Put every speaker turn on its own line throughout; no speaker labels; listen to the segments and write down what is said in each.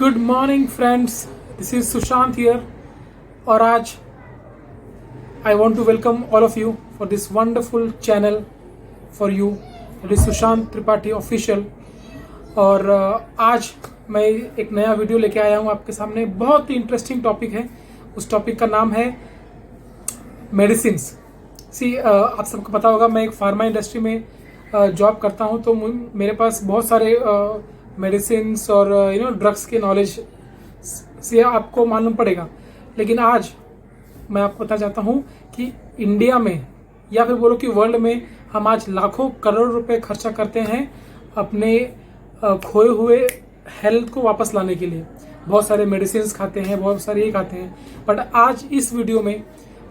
Good morning friends, this is Sushant here और आज I want to welcome all of you for this wonderful channel for you, it is Sushant Tripathi official. और आज मैं एक नया video लेके आया हूँ आपके सामने। बहुत ही इंटरेस्टिंग टॉपिक है। उस टॉपिक का नाम है मेडिसिन्स। आप सबको पता होगा मैं एक फार्मा इंडस्ट्री में जॉब करता हूँ, तो मेरे पास बहुत सारे मेडिसिन्स और ड्रग्स के नॉलेज से आपको मालूम पड़ेगा। लेकिन आज मैं आपको बताना चाहता हूँ कि इंडिया में या फिर बोलो कि वर्ल्ड में हम आज लाखों करोड़ रुपए खर्चा करते हैं अपने खोए हुए हेल्थ को वापस लाने के लिए। बहुत सारे मेडिसिन्स खाते हैं, बहुत सारे ये खाते हैं, बट आज इस वीडियो में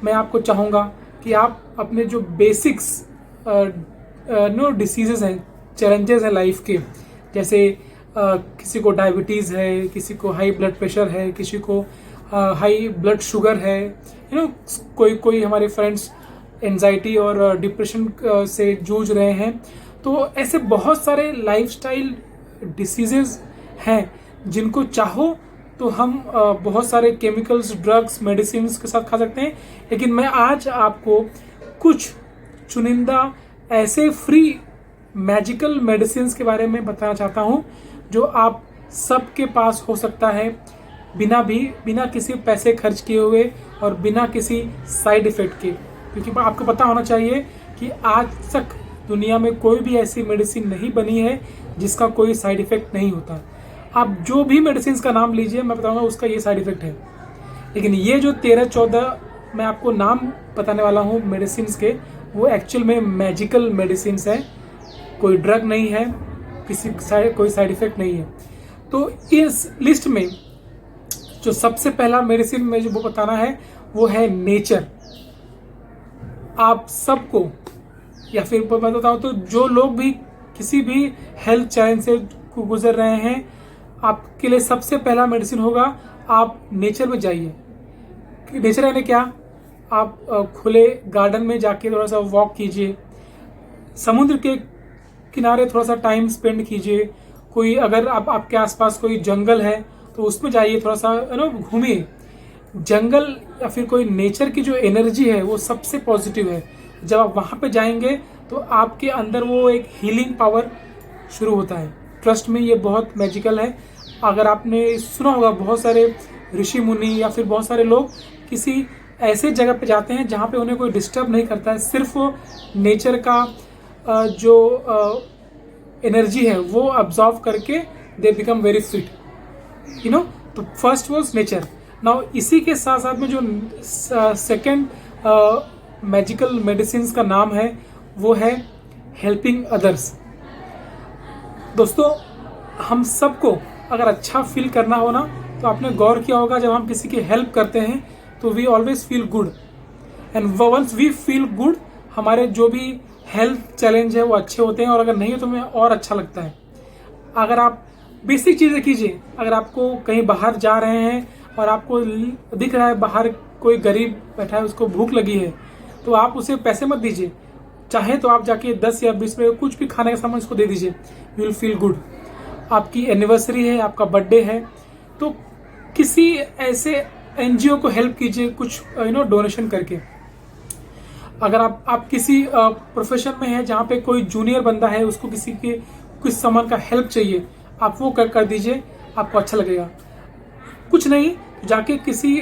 मैं आपको चाहूँगा कि आप अपने जो बेसिक्स डिसीजेज हैं, चैलेंजेस हैं लाइफ के, जैसे किसी को डायबिटीज़ है, किसी को हाई ब्लड प्रेशर है, किसी को हाई ब्लड शुगर है, कोई हमारे फ्रेंड्स एंजाइटी और डिप्रेशन से जूझ रहे हैं। तो ऐसे बहुत सारे लाइफस्टाइल डिसीजेस हैं जिनको चाहो तो हम बहुत सारे केमिकल्स, ड्रग्स, मेडिसिन के साथ खा सकते हैं। लेकिन मैं आज आपको कुछ चुनिंदा ऐसे फ्री मैजिकल मेडिसिन के बारे में बताना चाहता हूं जो आप सबके पास हो सकता है बिना किसी पैसे खर्च किए हुए और बिना किसी साइड इफेक्ट के। क्योंकि आपको पता होना चाहिए कि आज तक दुनिया में कोई भी ऐसी मेडिसिन नहीं बनी है जिसका कोई साइड इफेक्ट नहीं होता। आप जो भी मेडिसिन का नाम लीजिए, मैं बताऊंगा उसका ये साइड इफेक्ट है। लेकिन ये जो 13-14 मैं आपको नाम बताने वाला हूँ मेडिसिन के, वो एक्चुअल में मैजिकल मेडिसिन है। कोई ड्रग नहीं है, कोई साइड इफेक्ट नहीं है। तो इस लिस्ट में जो सबसे पहला मेडिसिन में जो बताना है वो है नेचर। आप सबको, या फिर मैं बताऊँ तो जो लोग भी किसी भी हेल्थ चैलेंज से गुजर रहे हैं, आपके लिए सबसे पहला मेडिसिन होगा आप नेचर में जाइए। नेचर यानी क्या? आप खुले गार्डन में जाके थोड़ा सा वॉक कीजिए, समुद्र के किनारे थोड़ा सा टाइम स्पेंड कीजिए। कोई अगर आपके आसपास कोई जंगल है तो उसमें जाइए, थोड़ा सा घूमिए। जंगल या फिर कोई नेचर की जो एनर्जी है वो सबसे पॉजिटिव है। जब आप वहाँ पे जाएंगे तो आपके अंदर वो एक हीलिंग पावर शुरू होता है। ट्रस्ट में ये बहुत मैजिकल है। अगर आपने सुना होगा, बहुत सारे ऋषि मुनि या फिर बहुत सारे लोग किसी ऐसे जगह पे जाते हैं जहाँ पे उन्हें कोई डिस्टर्ब नहीं करता है, सिर्फ वो नेचर का जो एनर्जी है वो अब्जॉर्व करके दे बिकम वेरी फिट, तो फर्स्ट वॉज नेचर। नाउ इसी के साथ साथ में जो सेकेंड मैजिकल मेडिसिन का नाम है वो है हेल्पिंग अदर्स। दोस्तों, हम सबको अगर अच्छा फील करना हो ना, तो आपने गौर किया होगा जब हम किसी की हेल्प करते हैं तो we always feel good, and once we feel good हमारे जो भी हेल्थ चैलेंज है वो अच्छे होते हैं, और अगर नहीं है तो हमें और अच्छा लगता है। अगर आप बेसिक चीज़ें कीजिए, अगर आपको कहीं बाहर जा रहे हैं और आपको दिख रहा है बाहर कोई गरीब बैठा है, उसको भूख लगी है, तो आप उसे पैसे मत दीजिए। चाहे तो आप जाके 10 या 20 रुपये कुछ भी खाने का सामान उसको दे दीजिए, यू विल फील गुड। आपकी एनिवर्सरी है, आपका बर्थडे है, तो किसी ऐसे एनजीओ को हेल्प कीजिए कुछ डोनेशन करके। अगर आप किसी प्रोफेशन में है जहाँ पे कोई जूनियर बंदा है, उसको किसी के कुछ सामान का हेल्प चाहिए, आप वो कर दीजिए, आपको अच्छा लगेगा। कुछ नहीं, जाके किसी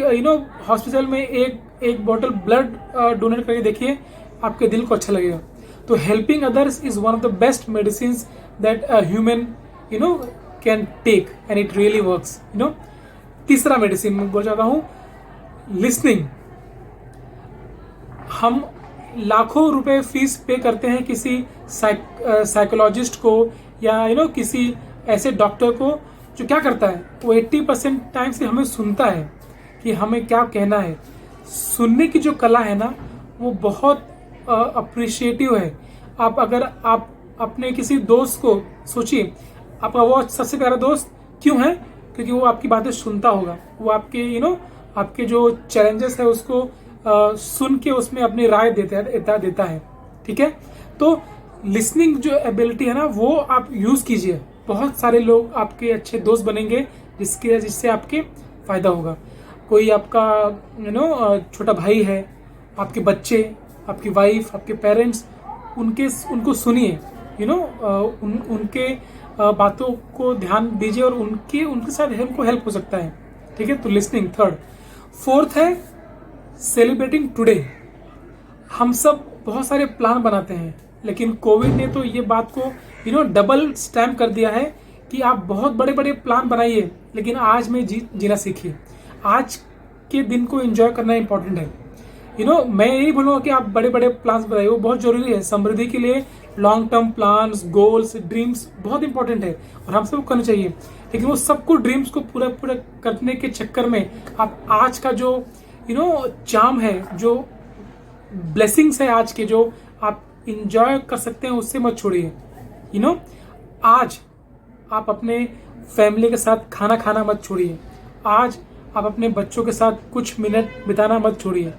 हॉस्पिटल में एक बॉटल ब्लड डोनेट करके देखिए, आपके दिल को अच्छा लगेगा। तो helping others is one of the best medicine that a human can take, and it really works. तीसरा मेडिसिन मैं बोल चाहता हूँ लिसनिंग। हम लाखों रुपए फीस पे करते हैं किसी साइकोलॉजिस्ट को या किसी ऐसे डॉक्टर को जो क्या करता है, वो 80% टाइम से हमें सुनता है कि हमें क्या कहना है। सुनने की जो कला है ना, वो बहुत अप्रिशिएटिव है। अगर आप अपने किसी दोस्त को सोचिए, आपका वो सबसे प्यारा दोस्त क्यों है? क्योंकि वो आपकी बातें सुनता होगा, वो आपके आपके जो चैलेंजेस है उसको सुन के उसमें अपनी राय देता है। ठीक है, तो लिसनिंग जो एबिलिटी है ना, वो आप यूज कीजिए। बहुत सारे लोग आपके अच्छे दोस्त बनेंगे जिससे आपके फ़ायदा होगा। कोई आपका छोटा भाई है, आपके बच्चे, आपकी वाइफ, आपके पेरेंट्स, उनको सुनिए, उनके बातों को ध्यान दीजिए और उनके साथ हमको हेल्प हो सकता है। ठीक है, तो लिसनिंग थर्ड। फोर्थ है सेलिब्रेटिंग टुडे। हम सब बहुत सारे प्लान बनाते हैं, लेकिन कोविड ने तो ये बात को डबल स्टैम्प कर दिया है कि आप बहुत बड़े बड़े प्लान बनाइए, लेकिन आज में जीना सीखिए। आज के दिन को एंजॉय करना इंपॉर्टेंट है। मैं यही बोलूँगा कि आप बड़े बड़े प्लान्स बनाइए, वो बहुत जरूरी है समृद्धि के लिए। Long term plans, goals, dreams बहुत इंपॉर्टेंट है और हम सबको करना चाहिए, लेकिन वो सबको ड्रीम्स को पूरा पूरा करने के चक्कर में आप आज का जो चार्म है, जो ब्लेसिंग्स है आज के, जो आप इंजॉय कर सकते हैं, उससे मत छोड़िए। आज आप अपने फैमिली के साथ खाना खाना मत छोड़िए। आज आप अपने बच्चों के साथ कुछ मिनट बिताना मत छोड़िए।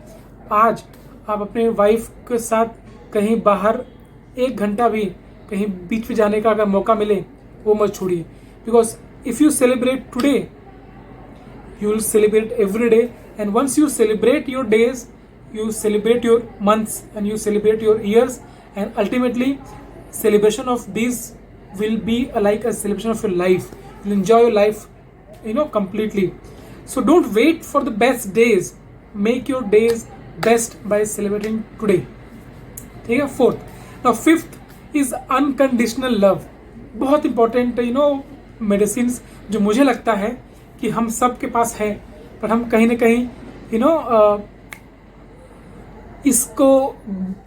आज आप अपने वाइफ के साथ कहीं बाहर 1 घंटा भी कहीं बीच पे जाने का अगर मौका मिले, वो मत छोड़िए। Because if you celebrate today, you will celebrate every day, and once you celebrate your days, you celebrate your months and you celebrate your years, and ultimately celebration of these will be like a celebration of your life. You'll enjoy your life completely. So don't wait for the best days, make your days best by celebrating today. ठीक है, fourth. Now fifth is unconditional love. बहुत important medicine जो मुझे लगता है कि हम सब के पास है, पर हम कहीं ना कहीं इसको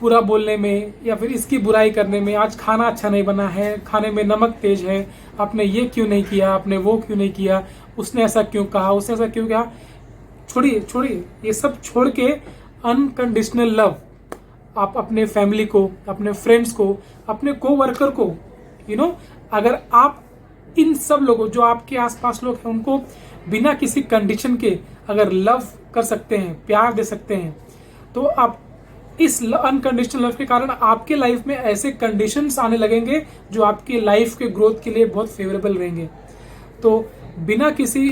बुरा बोलने में या फिर इसकी बुराई करने में, आज खाना अच्छा नहीं बना है, खाने में नमक तेज है, आपने ये क्यों नहीं किया, आपने वो क्यों नहीं किया, उसने ऐसा क्यों कहा, उसने ऐसा क्यों कहा, छोड़िए ये सब छोड़ के अनकंडीशनल लव आप अपने फैमिली को, अपने फ्रेंड्स को, अपने कोवर्कर को, अगर आप इन सब लोगों जो आपके आसपास लोग हैं उनको बिना किसी कंडीशन के अगर लव कर सकते हैं, प्यार दे सकते हैं, तो आप इस अनकंडीशनल लव के कारण आपके लाइफ में ऐसे कंडीशंस आने लगेंगे जो आपके लाइफ के ग्रोथ के लिए बहुत फेवरेबल रहेंगे। तो बिना किसी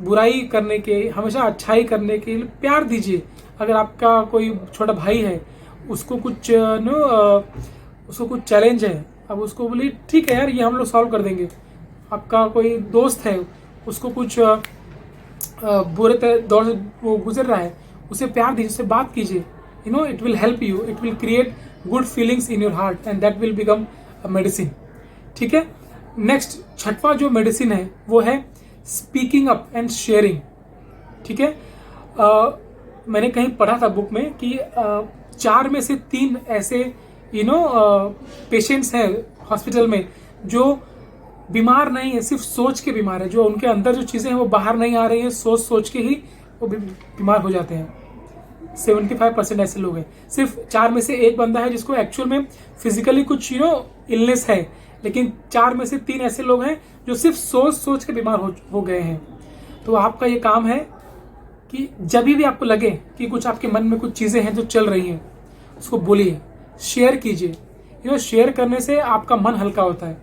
बुराई करने के, हमेशा अच्छाई करने के लिए प्यार दीजिए। अगर आपका कोई छोटा भाई है, उसको कुछ चैलेंज है, अब उसको बोलिए ठीक है यार, ये हम लोग सॉल्व कर देंगे। आपका कोई दोस्त है, उसको कुछ बुरे दौर से वो गुजर रहा है, उसे प्यार दीजिए, उससे बात कीजिए। It will help you, it will create good feelings in your heart and that will become a medicine. ठीक है, नेक्स्ट छठवां जो मेडिसिन है वो है स्पीकिंग अप एंड शेयरिंग। ठीक है, मैंने कहीं पढ़ा था बुक में कि 4 में से 3 ऐसे पेशेंट्स हैं हॉस्पिटल में जो बीमार नहीं है, सिर्फ सोच के बीमार है, जो उनके अंदर जो चीज़ें हैं वो बाहर नहीं आ रही हैं, सोच के ही वो बीमार हो जाते हैं। 75% ऐसे लोग हैं। सिर्फ 4 में से 1 बंदा है जिसको एक्चुअल में फिजिकली कुछ इलनेस है, लेकिन 4 में से 3 ऐसे लोग हैं जो सिर्फ सोच के बीमार हो गए हैं। तो आपका ये काम है कि जब भी आपको लगे कि कुछ आपके मन में कुछ चीज़ें हैं जो चल रही हैं, उसको बोलिए, शेयर कीजिए। शेयर करने से आपका मन हल्का होता है,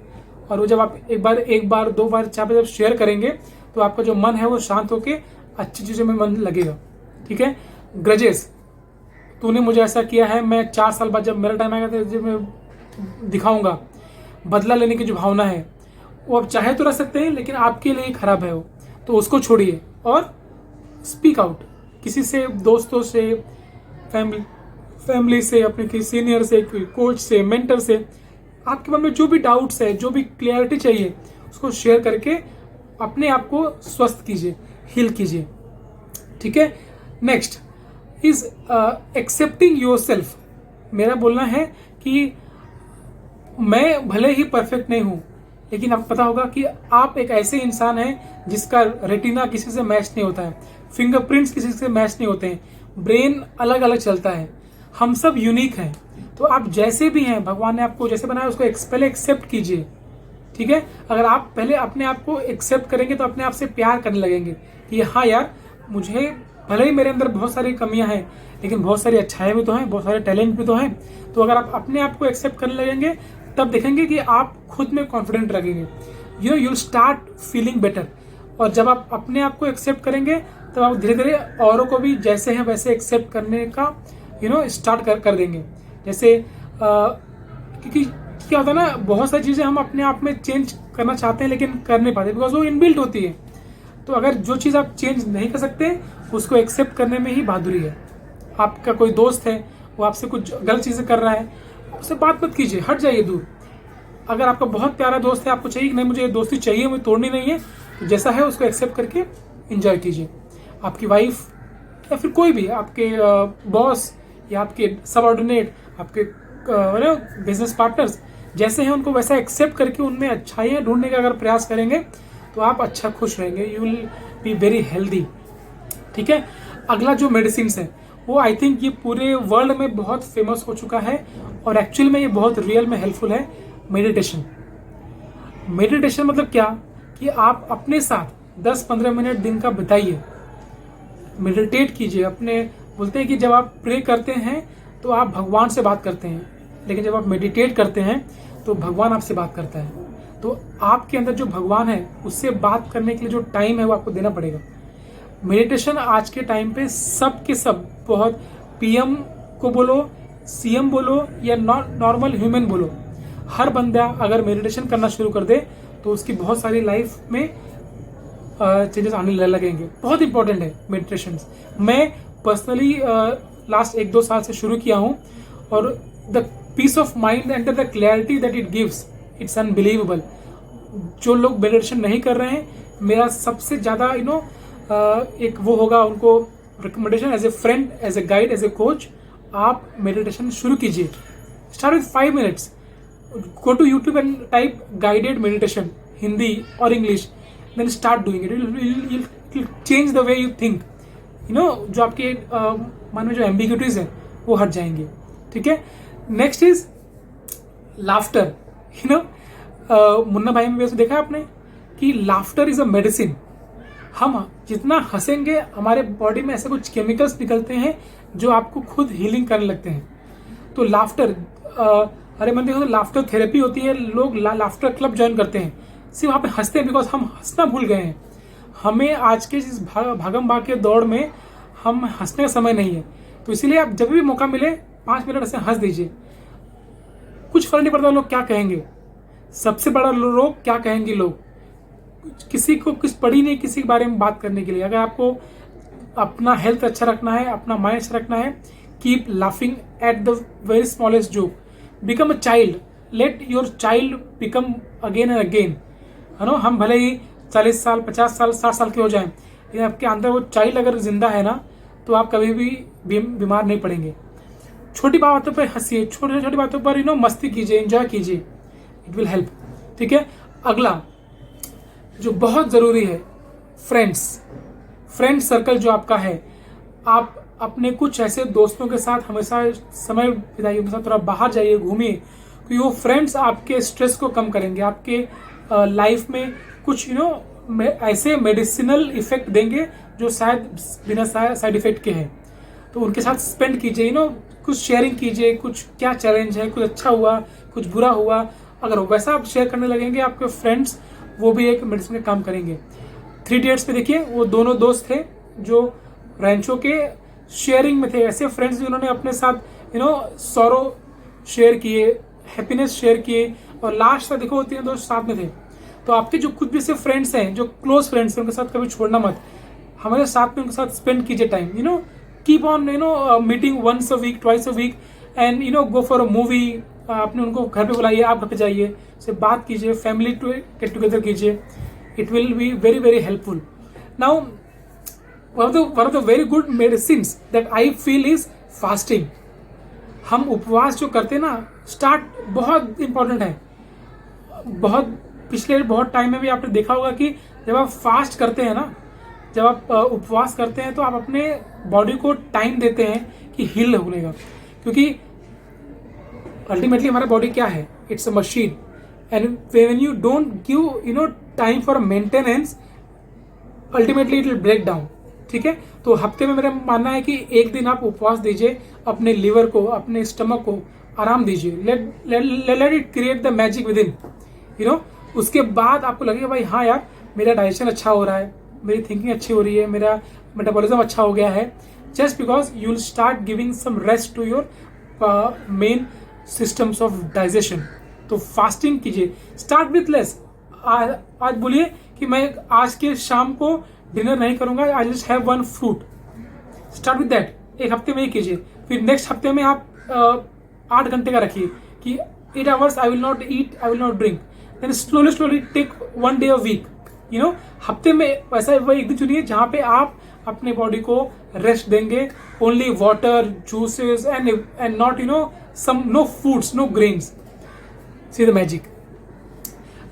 और वो जब आप एक बार 2 बार 4 बार जब शेयर करेंगे तो आपका जो मन है वो शांत होके अच्छी चीज़ों में मन लगेगा। ठीक है, ग्रजेस, तूने मुझे ऐसा किया है, मैं 4 साल बाद जब मेरा टाइम आएगा तो जब मैं दिखाऊंगा। बदला लेने की जो भावना है वो आप चाहे तो रख सकते हैं, लेकिन आपके लिए खराब है वो, तो उसको छोड़िए और स्पीक आउट। किसी से, दोस्तों से, फैमिली से, अपने किसी सीनियर से, कोच से, मेंटर से, आपके मन में जो भी डाउट्स है, जो भी क्लियरिटी चाहिए, उसको शेयर करके अपने आप को स्वस्थ कीजिए, हील कीजिए। ठीक है, नेक्स्ट इज एक्सेप्टिंग योरसेल्फ। मेरा बोलना है कि मैं भले ही परफेक्ट नहीं हूं, लेकिन आपको पता होगा कि आप एक ऐसे इंसान हैं जिसका रेटिना किसी से मैच नहीं होता है, फिंगरप्रिंट्स किसी से मैच नहीं होते हैं, ब्रेन अलग अलग चलता है, हम सब यूनिक हैं। तो आप जैसे भी हैं, भगवान ने आपको जैसे बनाया उसको पहले एक्सेप्ट कीजिए। ठीक है, अगर आप पहले अपने आप को एक्सेप्ट करेंगे तो अपने आप से प्यार करने लगेंगे कि हाँ यार, मुझे भले ही मेरे अंदर बहुत सारी कमियां हैं, लेकिन बहुत सारी अच्छाइयाँ भी तो हैं, बहुत सारे टैलेंट भी तो हैं। तो अगर आप अपने आप को एक्सेप्ट करने लगेंगे तब देखेंगे कि आप खुद में कॉन्फिडेंट लगेंगे, you will start feeling better. और जब आप अपने आप को एक्सेप्ट करेंगे तब आप धीरे धीरे औरों को भी जैसे हैं वैसे एक्सेप्ट करने का स्टार्ट कर देंगे। जैसे क्योंकि क्या होता है ना, बहुत सारी चीज़ें हम अपने आप में चेंज करना चाहते हैं लेकिन कर नहीं पाते, बिकॉज वो इनबिल्ट होती है। तो अगर जो चीज़ आप चेंज नहीं कर सकते उसको एक्सेप्ट करने में ही बहादुरी है। आपका कोई दोस्त है, वो आपसे कुछ गलत चीज़ें कर रहा है, उससे बात मत कीजिए, हट जाइए दूर। अगर आपका बहुत प्यारा दोस्त है, आपको चाहिए कि नहीं मुझे दोस्ती चाहिए, मुझे तोड़नी नहीं है, तो जैसा है उसको एक्सेप्ट करके एंजॉय कीजिए। आपकी वाइफ या फिर कोई भी आपके बॉस या आपके सबऑर्डिनेट, आपके बिजनेस पार्टनर्स जैसे हैं उनको वैसा एक्सेप्ट करके उनमें अच्छाइयाँ ढूंढने का अगर प्रयास करेंगे तो आप अच्छा खुश रहेंगे, you will be very healthy. ठीक है। अगला जो मेडिसिन है वो आई थिंक ये पूरे वर्ल्ड में बहुत फेमस हो चुका है और एक्चुअल में ये बहुत रियल में हेल्पफुल है, मेडिटेशन। मेडिटेशन मतलब क्या कि आप अपने साथ 10-15 मिनट दिन का बिताइए, मेडिटेट कीजिए। अपने बोलते हैं कि जब आप प्रे करते हैं तो आप भगवान से बात करते हैं, लेकिन जब आप मेडिटेट करते हैं तो भगवान आपसे बात करता है। तो आपके अंदर जो भगवान है उससे बात करने के लिए जो टाइम है वो आपको देना पड़ेगा। मेडिटेशन आज के टाइम पे सब के सब, बहुत पीएम को बोलो, सीएम बोलो या नॉर्मल ह्यूमन बोलो, हर बंदा अगर मेडिटेशन करना शुरू कर दे तो उसकी बहुत सारी लाइफ में चेंजेस आने लगेंगे। बहुत इंपॉर्टेंट है मेडिटेशन। मैं पर्सनली लास्ट 1-2 साल से शुरू किया हूँ और the peace of mind and the clarity that it gives, it's unbelievable. जो लोग मेडिटेशन नहीं कर रहे हैं, मेरा सबसे ज़्यादा एक वो होगा उनको recommendation, as a friend, as a guide, as a coach, आप मेडिटेशन शुरू कीजिए। Start with 5 minutes, go to YouTube and type guided meditation, Hindi और English, then start doing it. It will change the way you think. जो आपके मन में जो ambiguities है वो हट जाएंगे। ठीक है। Next is laughter. मुन्ना भाई में वैसे देखा आपने कि लाफ्टर इज अ मेडिसिन। हम जितना हंसेंगे हमारे बॉडी में ऐसे कुछ केमिकल्स निकलते हैं जो आपको खुद हीलिंग करने लगते हैं। तो लाफ्टर, अरे मैंने देखा तो लाफ्टर थेरेपी होती है, लोग लाफ्टर क्लब ज्वाइन करते हैं, सिर्फ वहाँ पे हंसते हैं बिकॉज हम हंसना भूल गए हैं। हमें आज के इस भागम भाग के दौड़ में हम हंसने का समय नहीं है। तो इसीलिए आप जब भी मौका मिले 5 मिनट ऐसे हंस दीजिए। कुछ फर्क नहीं पड़ता लोग क्या कहेंगे, सबसे बड़ा लोग क्या कहेंगे। लोग किसी को कुछ पड़ी नहीं किसी के बारे में बात करने के लिए। अगर आपको अपना हेल्थ अच्छा रखना है, अपना माइंड अच्छा रखना है, keep laughing at the very smallest joke, become a child, let your child become again and again. है ना, हम भले ही 40 साल 50 साल 60 साल के हो जाएं, लेकिन आपके अंदर वो चाइल्ड अगर जिंदा है ना तो आप कभी भी बीमार नहीं पड़ेंगे। छोटी बातों पर हंसिए, छोटी छोटी बातों पर मस्ती कीजिए, एंजॉय कीजिए, इट विल हेल्प। ठीक है। अगला जो बहुत ज़रूरी है, फ्रेंड सर्कल जो आपका है, आप अपने कुछ ऐसे दोस्तों के साथ हमेशा समय बिताइए, उनके साथ थोड़ा बाहर जाइए, घूमिए, क्योंकि वो फ्रेंड्स आपके स्ट्रेस को कम करेंगे, आपके लाइफ में कुछ ऐसे मेडिसिनल इफेक्ट देंगे जो शायद बिना साइड इफेक्ट के हैं। तो उनके साथ स्पेंड कीजिए, कुछ शेयरिंग कीजिए, कुछ क्या चैलेंज है, कुछ अच्छा हुआ, कुछ बुरा हुआ, अगर वैसा आप शेयर करने लगेंगे आपके फ्रेंड्स, वो भी एक मेडिसिन का काम करेंगे। 3 इडियट्स पे देखिए, वो दोनों दोस्त थे जो रैंचो के शेयरिंग में थे, ऐसे फ्रेंड्स जिन्होंने अपने साथ सॉरो शेयर किए, हैप्पीनेस शेयर किए, और लास्ट तक देखो 3 दोस्त साथ में थे। तो आपके जो खुद भी से फ्रेंड्स हैं, जो क्लोज फ्रेंड्स हैं, उनके साथ कभी छोड़ना मत, हमारे साथ में उनके साथ स्पेंड कीजिए time. Keep on meeting once a week, twice a week, and go for a movie. आपने उनको घर पे बुलाइए, आप घर पे जाइए, से बात कीजिए, फैमिली टू गेट टुगेदर कीजिए, it will be very very helpful. Now one of the very good medicines that I feel is fasting। हम उपवास जो करते हैं ना, स्टार्ट बहुत इंपॉर्टेंट है। पिछले बहुत टाइम में भी आपने देखा होगा कि जब आप फास्ट करते हैं ना, जब आप उपवास करते हैं तो आप अपने बॉडी को टाइम देते हैं कि हील होने का, क्योंकि अल्टीमेटली हमारा बॉडी क्या है, it's a machine, and when you don't give time for maintenance, ultimately it will break down. ठीक है। तो हफ्ते में मेरा मानना है कि एक दिन आप उपवास दीजिए, अपने लीवर को, अपने स्टमक को, आराम दीजिए, let it create the magic with in, you know. उसके बाद आपको लगेगा भाई हाँ यार मेरा डाइजेशन अच्छा हो रहा है, मेरी थिंकिंग अच्छी हो रही है, मेरा मेटाबॉलिज्म अच्छा हो गया है, just because you will start giving some rest to your main systems of digestion. तो फास्टिंग कीजिए, स्टार्ट विथ लेस। आज बोलिए कि मैं आज के शाम को डिनर नहीं करूंगा, I just have one fruit, start with that. एक हफ्ते में ही कीजिए, फिर नेक्स्ट हफ्ते में आप 8 घंटे का रखिए कि 8 hours I will not eat, I will not drink, then slowly take 1 day a week, you know. हफ्ते में वैसा वही एक दिन चुनिए जहाँ पे आप अपने बॉडी को रेस्ट देंगे, only water, juices and not you know some, no foods, no grains. See the magic.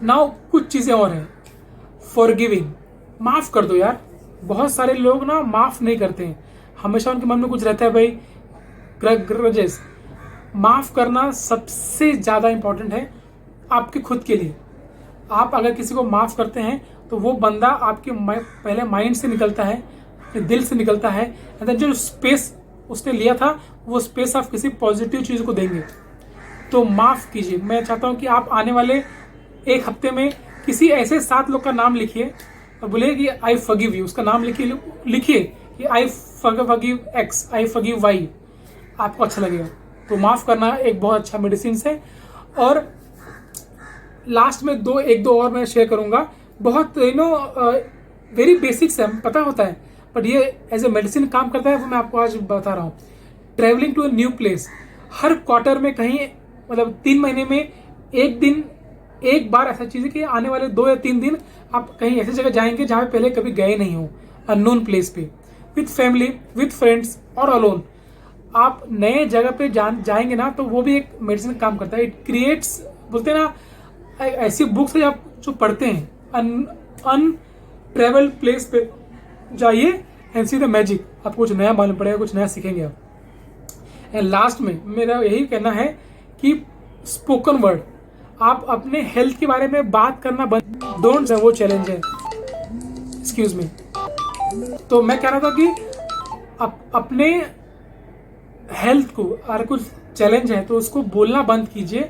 Now कुछ चीजें और हैं, फॉरगिविंग, माफ कर दो यार। बहुत सारे लोग ना माफ नहीं करते हैं, हमेशा उनके मन में कुछ रहता है भाई, ग्रजेस। माफ करना सबसे ज्यादा इंपॉर्टेंट है आपके खुद के लिए। आप अगर किसी को माफ करते हैं तो वो बंदा आपके पहले माइंड से निकलता है, दिल से निकलता है, एंड देन जो स्पेस उसने लिया था वो स्पेस आप किसी पॉजिटिव चीज को देंगे। तो माफ कीजिए। मैं चाहता हूं कि आप आने वाले एक हफ्ते में किसी ऐसे 7 लोग का नाम लिखिए और बोलिए कि आई फॉरगिव यू, उसका नाम लिखिए कि I forgive X, I forgive Y, आपको अच्छा लगेगा। तो माफ करना एक बहुत अच्छा मेडिसिन है। और लास्ट में एक दो और मैं शेयर करूंगा, बहुत यू नो वेरी बेसिक्स है, पता होता है, बट ये एज ए मेडिसिन काम करता है, वो मैं आपको आज बता रहा हूँ। Travelling to a new place, हर क्वार्टर में कहीं, मतलब 3 महीने में एक बार ऐसा चीज है कि आने वाले 2 या 3 दिन आप कहीं ऐसी जगह जाएंगे जहां पे पहले कभी गए नहीं हो, अननोन प्लेस पे, विथ फैमिली, विथ फ्रेंड्स और अलोन। आप नए जगह पे जाएंगे ना तो वो भी एक मेडिसिन काम करता है। इट क्रिएट्स, बोलते हैं ना, ऐसी बुक्स है आप जो पढ़ते हैं, अनट्रेवल्ड प्लेस पे जाइए एंड सी द मैजिक, आपको कुछ नया मालूम पड़ेगा, कुछ नया सीखेंगे आप। एंड लास्ट में मेरा यही कहना है कि स्पोकन वर्ड, आप अपने हेल्थ के बारे में बात करना बंद, डोंट, वो चैलेंज है, एक्सक्यूज मी। तो मैं कह रहा था कि अपने हेल्थ को, अगर कुछ चैलेंज है तो उसको बोलना बंद कीजिए।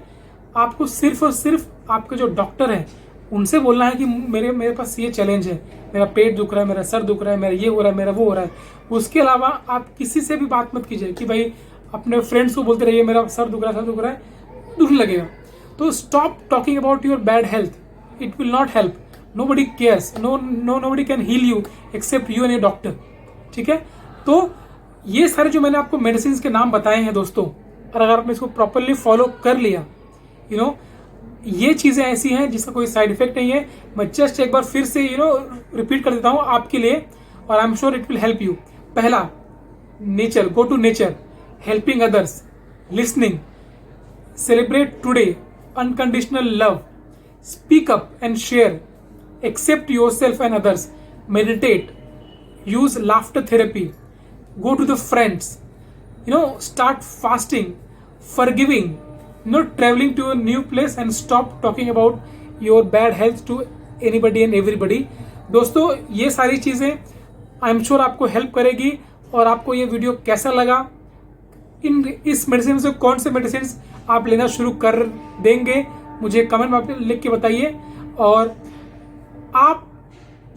आपको सिर्फ और सिर्फ आपके जो डॉक्टर हैं उनसे बोलना है कि मेरे पास ये चैलेंज है, मेरा पेट दुख रहा है, मेरा सर दुख रहा है, मेरा ये हो रहा है, मेरा वो हो रहा है। उसके अलावा आप किसी से भी बात मत कीजिए कि भाई अपने फ्रेंड्स को बोलते रहिए मेरा सर दुख रहा है, दुखने लगेगा। तो stop talking about your bad health, it will not help, nobody cares, nobody can heal you except you and your doctor, ठीक है। तो ये सारे जो मैंने आपको मेडिसिन के नाम बताए हैं दोस्तों, और अगर आपने इसको प्रॉपरली फॉलो कर लिया, यू नो, ये चीजें ऐसी हैं जिसका कोई साइड इफेक्ट नहीं है। मैं जस्ट एक बार फिर से रिपीट कर देता हूं आपके लिए, और I am sure it will help you. पहला, nature, go to nature, helping others, listening, celebrate today, unconditional love, speak up and share, accept yourself and others, meditate, use laughter therapy, go to the friends, start fasting, forgiving, traveling to a new place, and stop talking about your bad health to anybody and everybody. दोस्तों, ये सारी चीजें आई am sure आपको help करेगी। और आपको ये video कैसा लगा, इस मेडिसिन से कौन से मेडिसिन आप लेना शुरू कर देंगे, मुझे कमेंट में लिख के बताइए। और आप,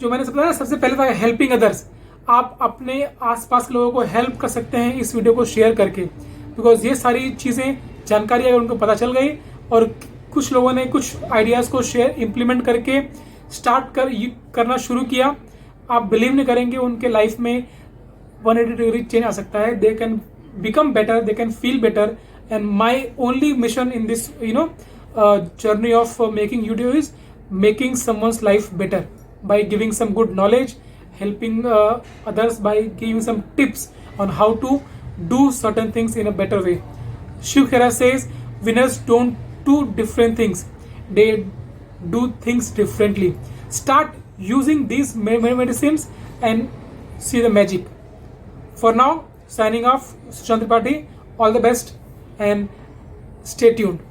जो मैंने बताया, सबसे पहले था हेल्पिंग अदर्स, आप अपने आसपास के लोगों को हेल्प कर सकते हैं इस वीडियो को शेयर करके, बिकॉज ये सारी चीजें, जानकारी अगर उनको पता चल गई और कुछ लोगों ने कुछ आइडियाज को शेयर, इंप्लीमेंट करके करना शुरू किया, आप बिलीव नहीं करेंगे उनके लाइफ में 180 डिग्री चेंज आ सकता है। They can become better, they can feel better, and my only mission in this journey of making video is making someone's life better by giving some good knowledge, helping others by giving some tips on how to do certain things in a better way. Shiv Khera says winners don't do different things, they do things differently. Start using these medicines and see the magic. For now, signing off, Sushant Tripathi. All the best and stay tuned.